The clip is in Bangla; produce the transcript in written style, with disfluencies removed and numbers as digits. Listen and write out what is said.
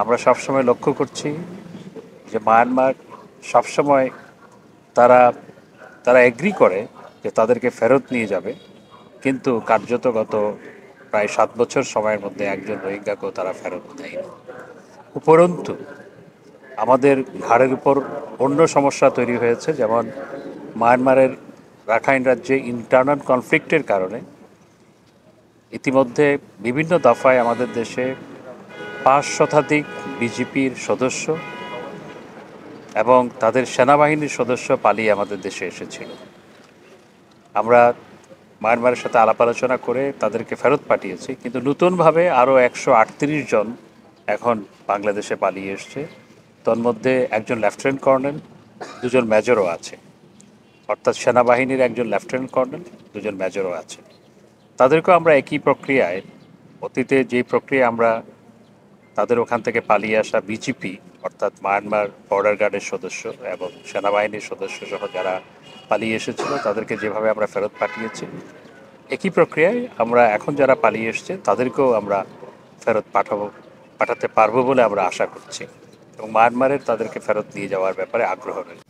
আমরা সবসময় লক্ষ্য করছি যে মায়ানমার সবসময় তারা তারা এগ্রি করে যে তাদেরকে ফেরত নিয়ে যাবে, কিন্তু কার্যত গত প্রায় 7 বছর সময়ের মধ্যে একজন রোহিঙ্গাকেও তারা ফেরত দেয়নি। উপরন্তু আমাদের ঘাড়ের উপর অন্য সমস্যা তৈরি হয়েছে, যেমন মায়ানমারের রাখাইন রাজ্যে ইন্টারনাল কনফ্লিক্টের কারণে ইতিমধ্যে বিভিন্ন দফায় আমাদের দেশে 5 শতাধিক বিজেপির সদস্য এবং তাদের সেনাবাহিনীর সদস্য পালিয়ে আমাদের দেশে এসেছিল। আমরা মায়ানমারের সাথে আলাপ আলোচনা করে তাদেরকে ফেরত পাঠিয়েছি, কিন্তু নতুনভাবে আরও 138 জন এখন বাংলাদেশে পালিয়ে এসছে। তন্মধ্যে একজন লেফটেন্যান্ট কর্নেল, 2জন মেজরও আছে, অর্থাৎ সেনাবাহিনীর একজন লেফটেন্যান্ট কর্নেল, 2জন মেজরও আছে। তাদেরকেও আমরা একই প্রক্রিয়ায়, অতীতে যেই প্রক্রিয়া আমরা তাদের ওখান থেকে পালিয়ে আসা বিজিপি অর্থাৎ মায়ানমার বর্ডার গার্ডের সদস্য এবং সেনাবাহিনীর সদস্য সহ যারা পালিয়ে এসেছিল তাদেরকে যেভাবে আমরা ফেরত পাঠিয়েছি, একই প্রক্রিয়ায় আমরা এখন যারা পালিয়ে এসছে তাদেরকেও আমরা ফেরত পাঠাতে পারবো বলে আমরা আশা করছি এবং মায়ানমারের তাদেরকে ফেরত নিয়ে যাওয়ার ব্যাপারে আগ্রহ রয়েছে।